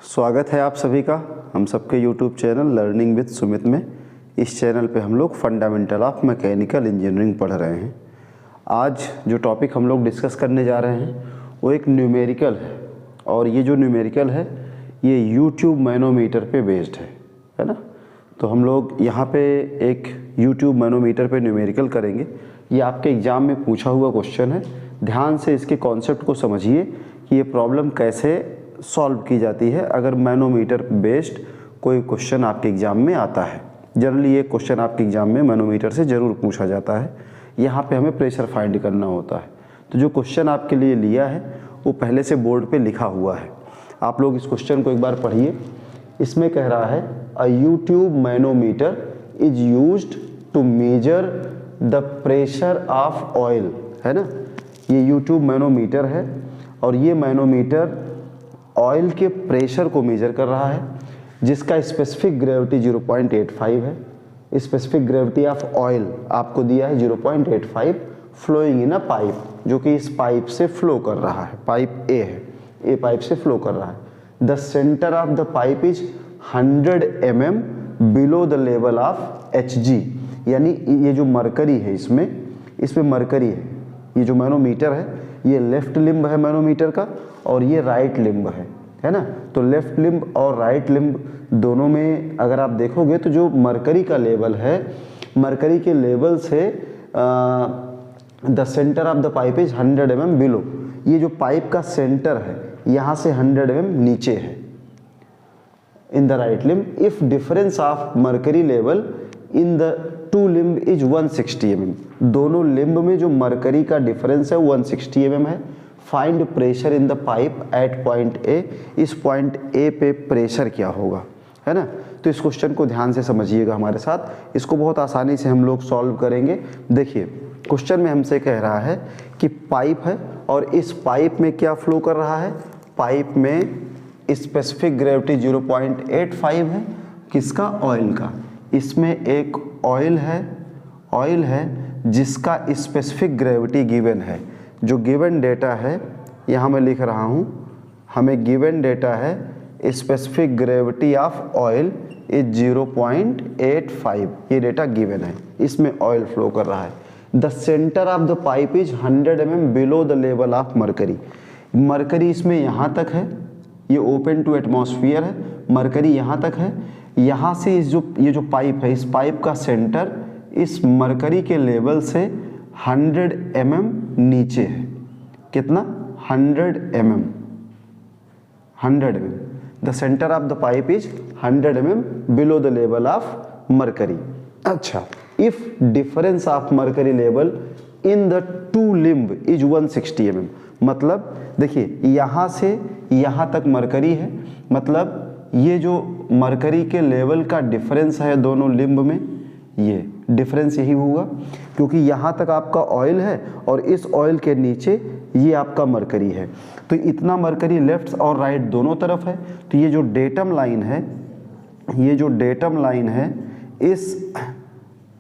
स्वागत है आप सभी का हम सबके YouTube channel learning with Sumit में। इस चैनल पे हम लोग फंडामेंटल ऑफ मैकेनिकल इंजीनियरिंग पढ़ रहे हैं। आज जो टॉपिक हम लोग डिस्कस करने जा रहे हैं वो एक न्यूमेरिकल है, और ये जो न्यूमेरिकल है ये YouTube मैनोमीटर पे बेस्ड है ना। तो हम लोग यहाँ पे एक YouTube मैनोमीटर पे न्यूमेरिकल करेंगे। ये आपके एग्ज़ाम में पूछा हुआ क्वेश्चन है। ध्यान से इसके कॉन्सेप्ट को समझिए कि ये प्रॉब्लम कैसे सॉल्व की जाती है अगर मैनोमीटर बेस्ड कोई क्वेश्चन आपके एग्ज़ाम में आता है। जनरली ये क्वेश्चन आपके एग्ज़ाम में मैनोमीटर से ज़रूर पूछा जाता है। यहाँ पे हमें प्रेशर फाइंड करना होता है। तो जो क्वेश्चन आपके लिए लिया है वो पहले से बोर्ड पे लिखा हुआ है। आप लोग इस क्वेश्चन को एक बार पढ़िए। इसमें कह रहा है a YouTube manometer is used to measure the pressure of oil, है ना। ये YouTube मैनोमीटर है और ये मैनोमीटर ऑयल के प्रेशर को मेजर कर रहा है, जिसका स्पेसिफिक ग्रेविटी 0.85 है। स्पेसिफिक ग्रेविटी ऑफ ऑयल आपको दिया है 0.85, फ्लोइंग इन अ पाइप, जो कि इस पाइप से फ्लो कर रहा है। पाइप ए है, ए पाइप से फ्लो कर रहा है। The centre of the pipe is 100 mm below the level of Hg, यानी ये जो मरकरी है इसमें मरकरी है। ये जो मैनोमीटर है ये लेफ्ट लिम्ब है मैनोमीटर का, और ये राइट लिम्ब है ना। तो लेफ्ट लिम्ब और राइट लिम्ब दोनों में अगर आप देखोगे तो जो मरकरी का लेवल है, मरकरी के लेवल से the centre of the pipe is 100 mm below. ये जो पाइप का सेंटर है यहाँ से 100 mm नीचे है in the right limb. If difference of mercury level in the two limb is 160 mm। दोनों लिम्ब में जो मरकरी का डिफरेंस है 160 mm है। Find pressure in the pipe at point A. इस पॉइंट ए पे प्रेशर क्या होगा, है ना। तो इस क्वेश्चन को ध्यान से समझिएगा हमारे साथ। इसको बहुत आसानी से हम लोग सॉल्व करेंगे। देखिए क्वेश्चन में हमसे कह रहा है कि पाइप है और इस पाइप में क्या फ्लो कर रहा है। पाइप में स्पेसिफिक ग्रेविटी 0.85 है, किसका, ऑयल का। इसमें एक ऑयल है जिसका स्पेसिफिक ग्रेविटी गिवन है। जो गिवन डेटा है यहाँ मैं लिख रहा हूँ, हमें गिवन डेटा है specific gravity of oil is 0.85। ये डेटा गिवन है, इसमें ऑयल फ्लो कर रहा है। The centre of the pipe is 100 mm below the level of mercury. Mercury इसमें यहाँ तक है, ये ओपन टू एटमॉस्फेयर है, मरकरी यहाँ तक है। यहाँ से ये जो पाइप है, इस पाइप का सेंटर इस मरकरी के लेवल से 100 mm नीचे है। कितना, 100 mm। 100 mm। The centre of the pipe is 100 mm below the level of mercury. अच्छा, if difference of mercury level in the two limb is 160 mm। मतलब देखिए यहाँ से यहाँ तक मरकरी है, मतलब ये जो मरकरी के लेवल का डिफरेंस है दोनों लिम्ब में, ये डिफरेंस यही होगा, क्योंकि यहाँ तक आपका ऑयल है और इस ऑयल के नीचे ये आपका मरकरी है। तो इतना मरकरी लेफ्ट और राइट दोनों तरफ है। तो ये जो डेटम लाइन है, इस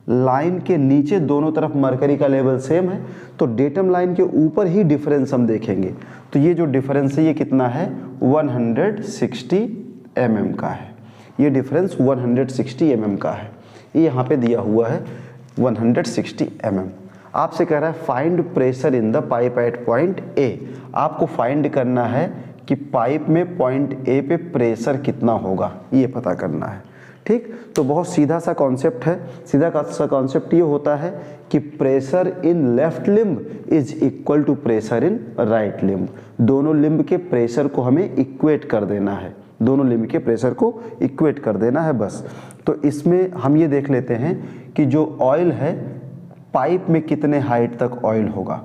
लाइन के नीचे दोनों तरफ मरकरी का लेवल सेम है। तो डेटम लाइन के ऊपर ही डिफरेंस हम देखेंगे। तो ये जो डिफरेंस है ये कितना है, 160 mm का है। ये डिफरेंस 160 mm का है। ये यहाँ पे दिया हुआ है 160 mm। आपसे कह रहा है find pressure in the pipe at point A. आपको फाइंड करना है कि पाइप में पॉइंट ए पे प्रेशर कितना होगा, ये पता करना है। ठीक, तो बहुत सीधा सा कॉन्सेप्ट है। सीधा सा कॉन्सेप्ट ये होता है कि pressure in left limb is equal to pressure in right limb. दोनों लिम्ब के प्रेशर को हमें इक्वेट कर देना है, दोनों लिम्ब के प्रेशर को इक्वेट कर देना है बस। तो इसमें हम ये देख लेते हैं कि जो ऑयल है पाइप में कितने हाइट तक ऑयल होगा।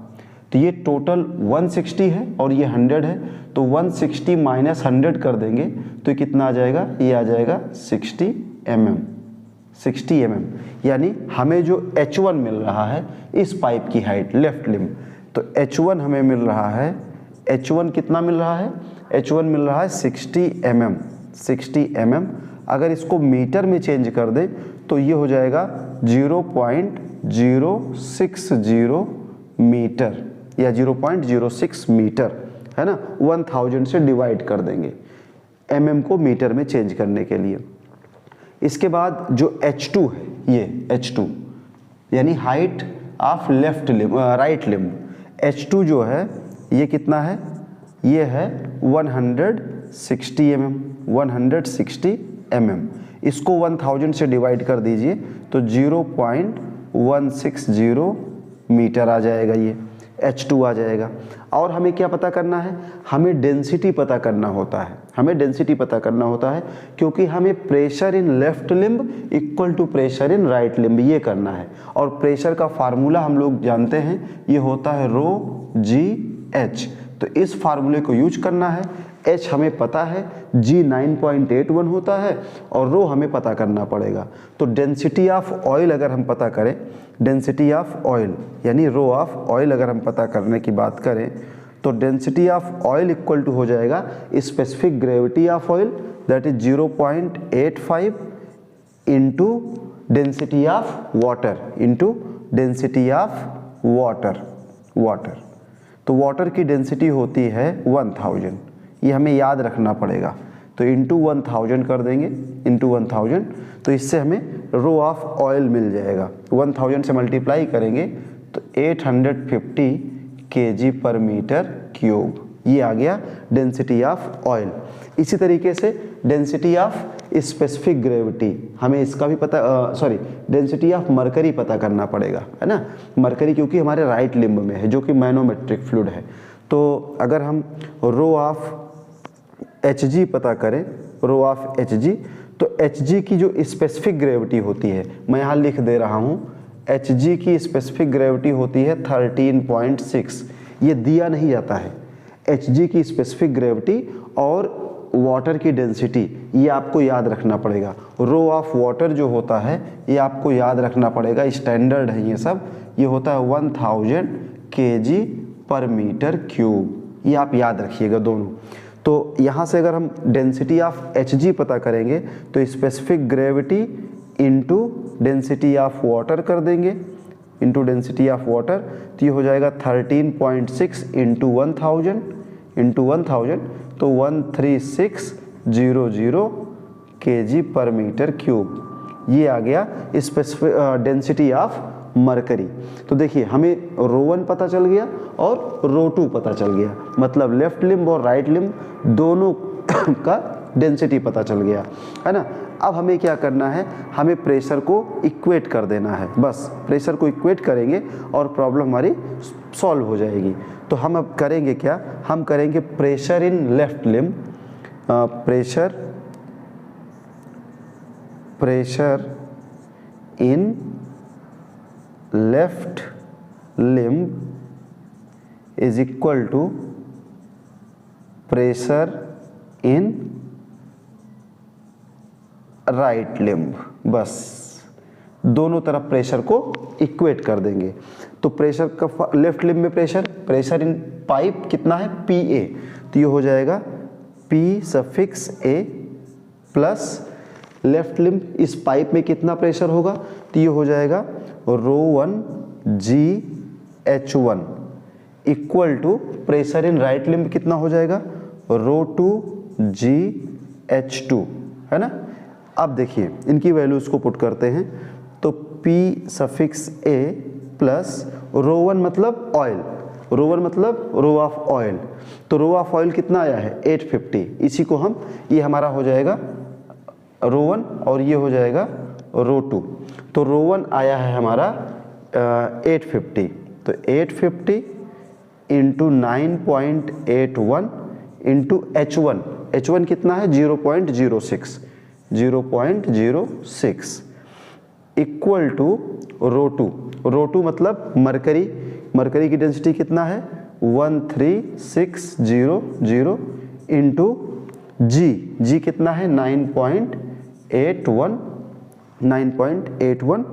तो ये टोटल 160 है और ये 100 है, तो 160 माइनस 100 कर देंगे तो कितना आ जाएगा, ये आ जाएगा 60 mm। यानी हमें जो H1 मिल रहा है इस पाइप की हाइट लेफ्ट लिम्ब, तो H1 हमें मिल रहा है, H1 कितना मिल रहा है, H1 मिल रहा है 60 mm। अगर इसको मीटर में चेंज कर दें तो ये हो जाएगा 0.060 मीटर या 0.06 मीटर, है ना। 1000 से डिवाइड कर देंगे। mm को मीटर में चेंज करने के लिए। इसके बाद जो H2 है, ये H2 यानी height of left limb, right limb, H2 जो है ये कितना है, ये है 160 mm, 160 mm। इसको 1000 से डिवाइड कर दीजिए तो 0.160 मीटर आ जाएगा, ये H2 आ जाएगा। और हमें क्या पता करना है, हमें डेंसिटी पता करना होता है, हमें डेंसिटी पता करना होता है क्योंकि हमें pressure in left limb equal to pressure in right limb ये करना है। और प्रेशर का फार्मूला हम लोग जानते हैं, ये होता है ρGH। तो इस फार्मूले को यूज करना है। H हमें पता है, G 9.81 होता है और रो हमें पता करना पड़ेगा। तो डेंसिटी ऑफ ऑयल अगर हम पता करें, डेंसिटी ऑफ ऑयल यानी रो ऑफ ऑयल अगर हम पता करने की बात करें तो density of oil equal to हो जाएगा specific gravity of oil that is 0.85 into density of water into density of water. तो वाटर की डेंसिटी होती है 1000, ये हमें याद रखना पड़ेगा। तो इंटू 1000 कर देंगे, इंटू 1000, तो इससे हमें रो ऑफ ऑयल मिल जाएगा। 1000 से मल्टीप्लाई करेंगे तो 850 kg पर मीटर क्यूब, ये आ गया डेंसिटी ऑफ ऑयल। इसी तरीके से डेंसिटी ऑफ स्पेसिफिक ग्रेविटी, हमें इसका भी पता, डेंसिटी ऑफ मरकरी पता करना पड़ेगा, है ना। मरकरी क्योंकि हमारे राइट लिम्ब में है जो कि मैनोमेट्रिक फ्लूइड है। तो अगर हम रो ऑफ Hg पता करें, रो ऑफ Hg, तो Hg की जो स्पेसिफिक ग्रेविटी होती है, मैं यहाँ लिख दे रहा हूँ, Hg की स्पेसिफिक ग्रेविटी होती है 13.6। ये दिया नहीं जाता है। Hg की स्पेसिफिक ग्रेविटी और वाटर की डेंसिटी ये आपको याद रखना पड़ेगा। रो ऑफ वाटर जो होता है ये आपको याद रखना पड़ेगा, स्टैंडर्ड है ये सब। ये होता है 1000 kg पर मीटर क्यूब, ये आप याद रखिएगा दोनों। तो यहाँ से अगर हम डेंसिटी ऑफ Hg पता करेंगे तो specific gravity into density of water कर देंगे, इंटू डेंसिटी ऑफ वाटर, तो ये हो जाएगा 13.6 इंटू 1000 तो 13600 kg पर मीटर क्यूब, ये आ गया स्पेसिफिक डेंसिटी ऑफ मरकरी। तो देखिए हमें ρ1 पता चल गया और ρ2 पता चल गया, मतलब लेफ्ट लिम्ब और राइट लिम्ब दोनों का डेंसिटी पता चल गया, है ना। अब हमें क्या करना है, हमें प्रेशर को इक्वेट कर देना है, बस प्रेशर को इक्वेट करेंगे और प्रॉब्लम हमारी सॉल्व हो जाएगी। तो हम अब करेंगे क्या, हम करेंगे pressure in left limb, pressure in left limb is equal to pressure in right limb. बस दोनों तरफ प्रेशर को इक्वेट कर देंगे। तो प्रेशर का लेफ्ट लिम्ब में प्रेशर इन पाइप कितना है, PA, तो ये हो जाएगा P∗A प्लस लेफ्ट लिम्ब इस पाइप में कितना प्रेशर होगा, तो ये हो जाएगा ρ1GH1 equal to pressure in right limb कितना हो जाएगा, ρ2GH2, है ना। अब देखिए इनकी वैल्यूज को पुट करते हैं तो P∗A प्लस ρ1 मतलब ऑयल, ρ1 मतलब रो ऑफ ऑयल, तो रो ऑफ ऑयल कितना आया है 850, इसी को हम, ये हमारा हो जाएगा ρ1 और ये हो जाएगा ρ2। तो ρ1 आया है हमारा 850, तो 850 इंटू 9.81 इंटू H1 कितना है 0.06 इक्वल टू ρ2 मतलब मरकरी की डेंसिटी कितना है 13600 इंटू G कितना है 9.81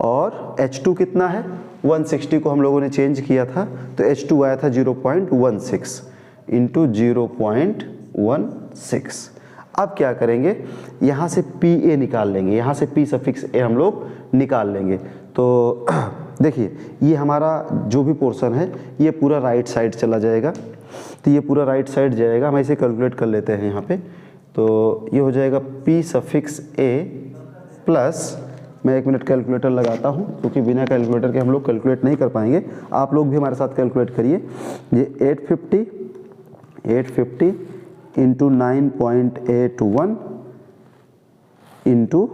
और H2 कितना है 160 को हम लोगों ने चेंज किया था तो H2 आया था 0.16 इंटू 0.16। अब क्या करेंगे, यहाँ से PA निकाल लेंगे, यहाँ से P∗A हम लोग निकाल लेंगे। तो देखिए ये हमारा जो भी पोर्शन है ये पूरा राइट साइड चला जाएगा, तो ये पूरा राइट साइड जाएगा। हम इसे कैलकुलेट कर लेते हैं यहाँ पे, तो ये हो जाएगा P सफिक्स A प्लस, मैं 1 मिनट कैलकुलेटर लगाता हूँ क्योंकि बिना कैलकुलेटर के हम लोग कैलकुलेट नहीं कर पाएंगे, आप लोग भी हमारे साथ कैलकुलेट करिए। ये 850 इंटू 9.81 इंटू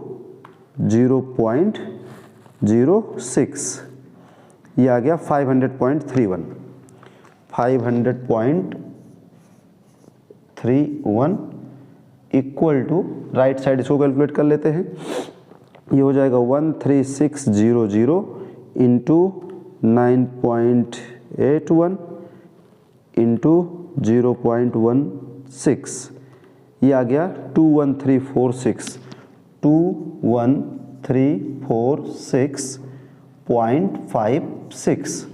0.06, ये आ गया 500.31 इक्वल टू, राइट साइड इसको कैलकुलेट कर लेते हैं, ये हो जाएगा 13600 इंटू 9.81 इंटू 0.16, ये आ गया 21346.56।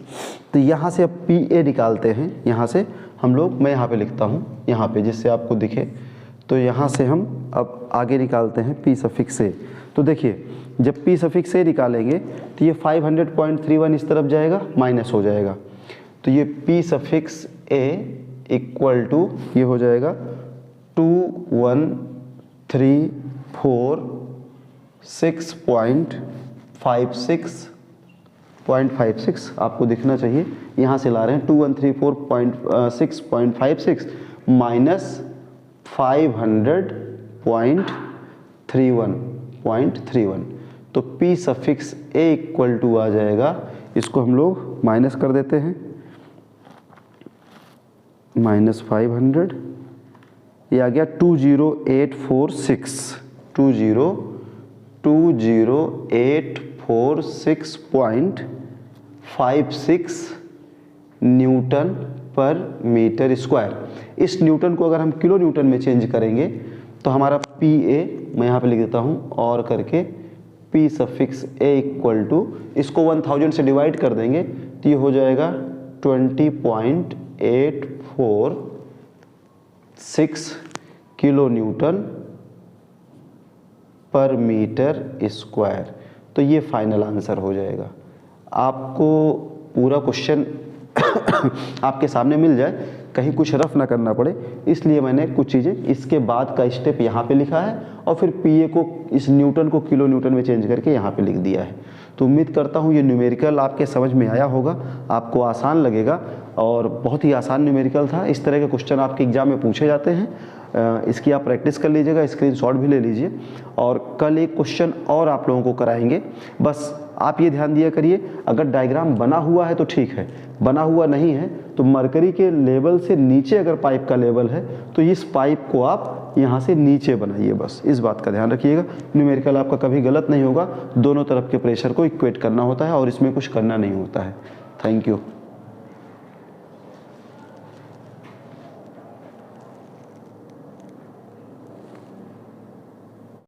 तो यहाँ से अब PA निकालते हैं, यहाँ से हम लोग, मैं यहाँ पे लिखता हूँ यहाँ पे जिससे आपको दिखे, तो यहाँ से हम अब आगे निकालते हैं P सफिक्स A। तो देखिए जब P सफिक्स A निकालेंगे तो ये 500.31 इस तरफ जाएगा, माइनस हो जाएगा, तो ये P suffix A equal to ये हो जाएगा 2134.56 आपको दिखना चाहिए, यहाँ से ला रहे हैं 2134.6.56 माइनस 500.31, तो P suffix A equal to आ जाएगा, इसको हम लोग माइनस कर देते हैं, माइनस 500, ये आ गया 20846.56 न्यूटन पर मीटर स्क्वायर। इस न्यूटन को अगर हम किलो न्यूटन में चेंज करेंगे तो हमारा PA, मैं यहाँ पे लिख देता हूँ और करके, P suffix A equal to, इसको 1000 से डिवाइड कर देंगे तो ये हो जाएगा 20.846 किलो न्यूटन पर मीटर स्क्वायर। तो ये फाइनल आंसर हो जाएगा। आपको पूरा क्वेश्चन आपके सामने मिल जाए, कहीं कुछ रफ ना करना पड़े, इसलिए मैंने कुछ चीज़ें इसके बाद का स्टेप यहाँ पे लिखा है और फिर PA को, इस न्यूटन को किलो न्यूटन में चेंज करके यहाँ पे लिख दिया है। तो उम्मीद करता हूँ ये न्यूमेरिकल आपके समझ में आया होगा, आपको आसान लगेगा, और बहुत ही आसान न्यूमेरिकल था। इस तरह के क्वेश्चन आपके एग्जाम में पूछे जाते हैं, इसकी आप प्रैक्टिस कर लीजिएगा, स्क्रीनशॉट भी ले लीजिए। और कल एक क्वेश्चन और आप लोगों को कराएंगे, बस आप ये ध्यान दिया करिए, अगर डायग्राम बना हुआ है तो ठीक है, बना हुआ नहीं है तो मरकरी के लेवल से नीचे अगर पाइप का लेवल है तो इस पाइप को आप यहाँ से नीचे बनाइए, बस इस बात का ध्यान रखिएगा। न्यूमेरिकल आपका कभी गलत नहीं होगा, दोनों तरफ के प्रेशर को इक्वेट करना होता है और इसमें कुछ करना नहीं होता है। Thank you.